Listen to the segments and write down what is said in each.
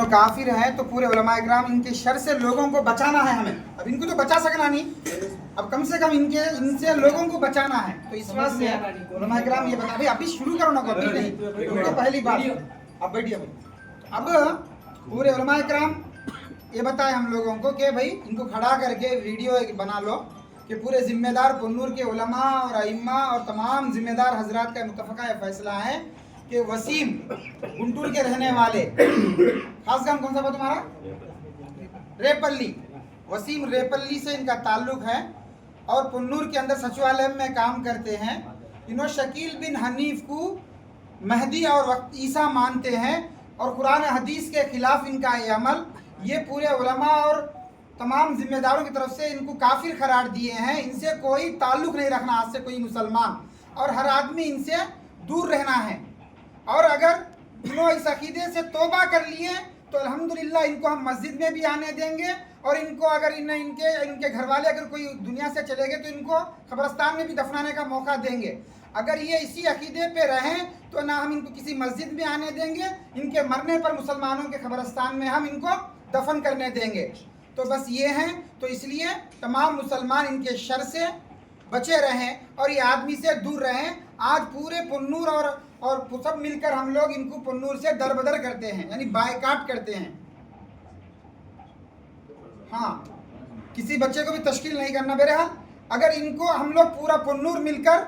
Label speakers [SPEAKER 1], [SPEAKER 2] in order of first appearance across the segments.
[SPEAKER 1] काफिर हैं तो पूरे उलमा इकराम इनके शर से लोगों को बचाना है हमें। अब इनको तो बचा सकना नहीं, अब कम से कम इनसे लोगों को बचाना है। तो इस बात से उलमा इकराम ये बता, भाई अभी शुरू करो ना, अभी नहीं, उनको पहली बात अब बैठिए। अब पूरे उलमा इकराम ये बताए हम लोगों को कि भाई इनको खड़ा करके वीडियो बना लो कि पूरे जिम्मेदार पुन्नूर के उलमा और अइम्मा और तमाम जिम्मेदार हजरात का मुतफ़क़ा फैसला है कि वसीम गुंटूर के रहने वाले, खास गांव कौन सा था तुम्हारा? रेपल्ली। वसीम रेपल्ली से इनका ताल्लुक है और पुन्नूर के अंदर सचिवालय में काम करते हैं। इन्होंने शकील बिन हनीफ को महदी और वक्त ईसा मानते हैं और कुरान हदीस के खिलाफ इनका ये अमल, ये पूरे उलमा और तमाम जिम्मेदारों की तरफ से इनको काफिर करार दिए हैं। इनसे कोई ताल्लुक नहीं रखना आज से कोई मुसलमान, और हर आदमी इनसे दूर रहना है। और अगर इन्होंने इस अकीदे से तौबा कर लिए तो अल्हम्दुलिल्लाह इनको हम मस्जिद में भी आने देंगे, और इनको अगर इनके घर वाले अगर कोई दुनिया से चले गए तो इनको कब्रिस्तान में भी दफनाने का मौका देंगे। अगर ये इसी अकीदे पे रहें तो ना हम इनको किसी मस्जिद में आने देंगे, इनके मरने पर मुसलमानों के कब्रिस्तान में हम इनको दफन करने देंगे। तो बस ये हैं, तो इसलिए तमाम मुसलमान इनके शर से बचे रहें और ये आदमी से दूर रहें। आज पूरे पुन्नूर और सब मिलकर हम लोग इनको पुन्नूर से दरबदर करते हैं, यानी बायकाट करते हैं। हाँ, किसी बच्चे को भी तश्कील नहीं करना बहरहाल। अगर इनको हम लोग पूरा पुन्नूर मिलकर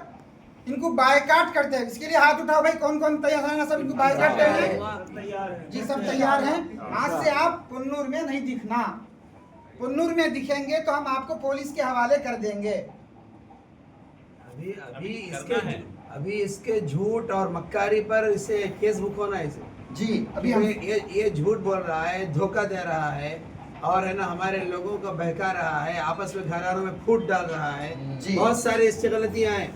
[SPEAKER 1] इनको बायकाट करते हैं, इसके लिए हाथ उठाओ भाई, कौन कौन तैयार है ना? सब इनको बायकाट करने जी, सब तैयार हैं। आज से आप पुन्नूर में नहीं दिखना, पुन्नूर में दिखेंगे तो हम आपको पुलिस के हवाले कर देंगे।
[SPEAKER 2] अभी इसके झूठ और मक्कारी पर इसे केस बुक होना है इसे
[SPEAKER 1] जी। अभी हम
[SPEAKER 2] ये झूठ बोल रहा है, धोखा दे रहा है और है ना हमारे लोगों को बहका रहा है, आपस में घरानों में फूट डाल रहा है। बहुत सारी इसकी गलतियां हैं,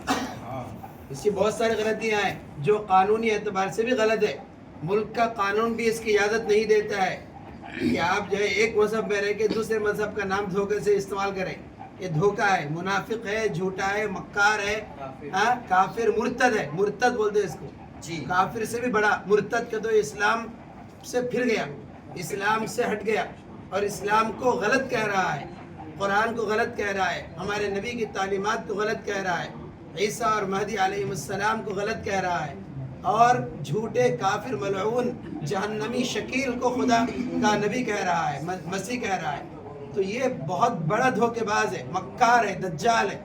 [SPEAKER 2] इसकी बहुत सारी गलतियां हैं जो कानूनी एतबार से भी गलत है। मुल्क का कानून भी इसकी इजाज़त नहीं देता है कि आप जो है एक मजहब में रह के दूसरे मजहब का नाम धोखे से इस्तेमाल करें। ये धोखा है, मुनाफिक है, झूठा है, मक्कार है, काफिर, मुर्तद है। मुर्तद बोलते हैं इसको जी, काफिर से भी बड़ा। मुर्तद का तो इस्लाम से फिर गया, इस्लाम से हट गया और इस्लाम को गलत कह रहा है, कुरान को गलत कह रहा है, हमारे नबी की तालीमात को गलत कह रहा है, ईसा और महदी अलैहिस्सलाम को गलत कह रहा है, और झूठे काफिर मलऊन जहन्नमी शकील को खुदा का नबी कह रहा है, मसीह कह रहा है। तो ये बहुत बड़ा धोखेबाज है, मक्कार है, दज्जाल है।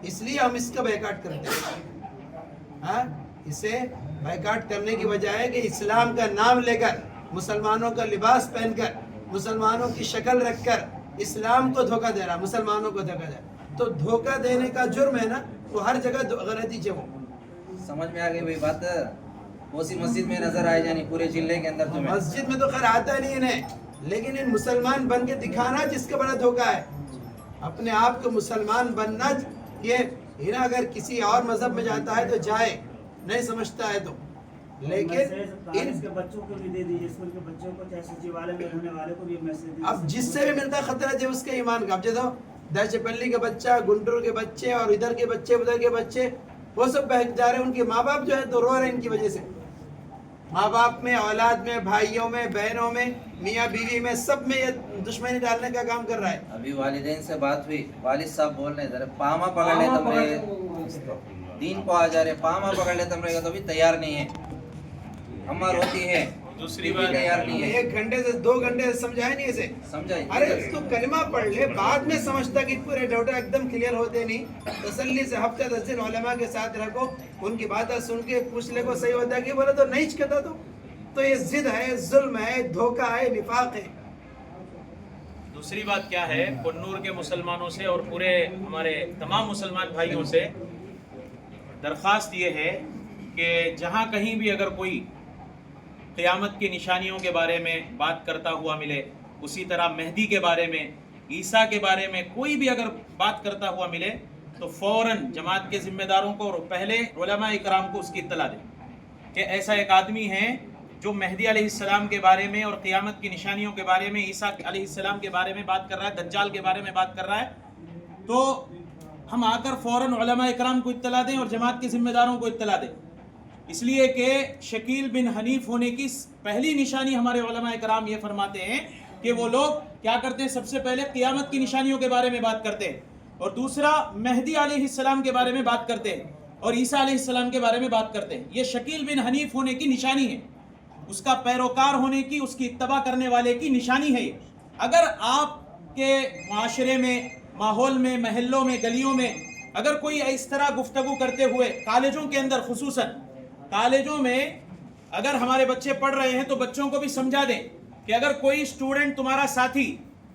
[SPEAKER 2] इसलिए हम इसका बैकाट करते हैं। हाँ, इसे बैकाट करने की वजह है कि इस्लाम का नाम लेकर, मुसलमानों का लिबास पहनकर, मुसलमानों की शक्ल रखकर इस्लाम को धोखा दे रहा, मुसलमानों को धोखा दे रहा। तो धोखा देने का जुर्म है ना, वो हर जगह गलती है। वो
[SPEAKER 3] समझ में आ गई भाई बात। कोसी मस्जिद में नजर आए जानी पूरे जिले के अंदर तुम्हें?
[SPEAKER 2] मस्जिद में तो खैर आता नहीं इन्हें, लेकिन इन मुसलमान बन के दिखाना जिसका बड़ा धोखा है। अपने आप को मुसलमान बनना, ये ना अगर किसी और मजहब में जाता है तो जाए, नहीं समझता है तो। लेकिन इन
[SPEAKER 4] बच्चों को भी दे दीजिए, स्कूल के बच्चों को, चाहे सचिवालय में रहने वाले को भी मैसेज।
[SPEAKER 2] अब जिससे भी मिलता खतरा है उसके ईमान का। अब जो दर्शपल्ली के बच्चा, गुंटूर के बच्चे और इधर के बच्चे, उधर के बच्चे, वो सब बहक जा रहे हैं। उनके माँ बाप जो है तो रो रहे हैं इनकी वजह से। माँ बाप में, औलाद में, भाइयों में, बहनों में, मियाँ बीवी में, सब में ये दुश्मनी डालने का काम कर रहा है।
[SPEAKER 3] अभी वालिदैन से बात हुई, वालिद साहब बोल रहे थे पामा पकड़ ले तुमरे, दीन को आ जा रहे, पामा पकड़ ले तुमरे, तो भी तैयार नहीं है। अम्मा रोती है, दूसरी बात तैयार नहीं है।
[SPEAKER 2] 1 घंटे से 2 घंटे से समझाया नहीं इसे,
[SPEAKER 3] समझाइए।
[SPEAKER 2] अरे तू कलमा पढ़ ले, बाद में समझता कि पूरे डाउट एकदम क्लियर होते नहीं। तसल्ली से हफ्ते 10 दिन उलमा के साथ रखो, उनकी बातें सुन के पूछ ले को सही होता है कि बोले तो नहीं कहता। तो ये जिद है, जुल्म है, धोखा है, निफाक है।
[SPEAKER 5] दूसरी बात क्या है, पुन्नूर के मुसलमानों से और पूरे हमारे तमाम मुसलमान भाइयों से दरख्वास्त ये है कि जहाँ कहीं भी अगर कोई क़यामत की निशानियों के बारे में बात करता हुआ मिले, उसी तरह मेहदी के बारे में, ईसा के बारे में कोई भी अगर बात करता हुआ मिले तो फ़ौरन जमात के ज़िम्मेदारों को और पहले उलमा इकराम को उसकी इत्तला दें कि ऐसा एक आदमी है जो मेहदी अलैहिस्सलाम के बारे में और क़यामत की निशानियों के बारे में, ईसा अलैहिस्सलाम के बारे में बात कर रहा है, दज्जाल के बारे में बात कर रहा है। तो हम आकर फ़ौरन उलमा इकराम को इत्तला दें और जमात के ज़िम्मेदारों को इत्तला दें। اس لیے کہ شکیل بن حنیف ہونے کی پہلی نشانی ہمارے علماء کرام یہ فرماتے ہیں کہ وہ لوگ کیا کرتے ہیں، سب سے پہلے قیامت کی نشانیوں کے بارے میں بات کرتے ہیں، اور دوسرا مہدی علیہ السلام کے بارے میں بات کرتے ہیں، اور عیسیٰ علیہ السلام کے بارے میں بات کرتے ہیں۔ یہ شکیل بن حنیف ہونے کی نشانی ہے، اس کا پیروکار ہونے کی، اس کی اتباع کرنے والے کی نشانی ہے۔ اگر آپ کے معاشرے میں، ماحول میں، محلوں میں، گلیوں میں اگر کوئی اس طرح گفتگو کرتے ہوئے، کالجوں کے اندر خصوصاً کالجوں میں اگر ہمارے بچے پڑھ رہے ہیں تو بچوں کو بھی سمجھا دیں کہ اگر کوئی اسٹوڈنٹ تمہارا ساتھی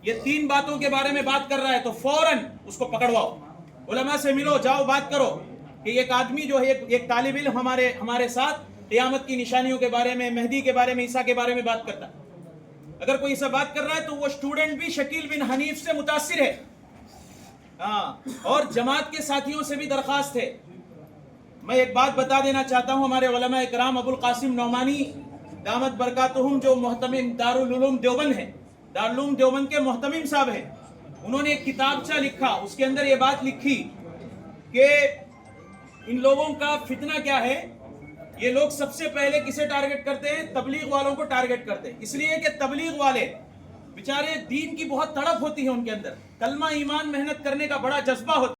[SPEAKER 5] یہ 3 باتوں کے بارے میں بات کر رہا ہے تو فوراً اس کو پکڑواؤ، علماء سے ملو، جاؤ بات کرو کہ ایک آدمی جو ہے، ایک طالب علم ہمارے ساتھ قیامت کی نشانیوں کے بارے میں، مہدی کے بارے میں، عیسیٰ کے بارے میں بات کرتا ہے۔ اگر کوئی ایسا بات کر رہا ہے تو وہ اسٹوڈنٹ بھی شکیل بن حنیف سے متاثر ہے۔ اور جماعت کے ساتھیوں سے بھی درخواست ہے، میں ایک بات بتا دینا چاہتا ہوں، ہمارے علماء کرام ابو القاسم نعمانی دامت برکاتہم جو محتمم دارالعلوم دیوبند ہیں، دارالعلوم دیوبند کے محتمم صاحب ہیں، انہوں نے ایک کتابچہ لکھا، اس کے اندر یہ بات لکھی کہ ان لوگوں کا فتنہ کیا ہے۔ یہ لوگ سب سے پہلے کسے ٹارگٹ کرتے ہیں؟ تبلیغ والوں کو ٹارگٹ کرتے ہیں، اس لیے کہ تبلیغ والے بیچارے دین کی بہت تڑپ ہوتی ہے ان کے اندر، کلمہ ایمان محنت کرنے کا بڑا جذبہ ہوتا ہے۔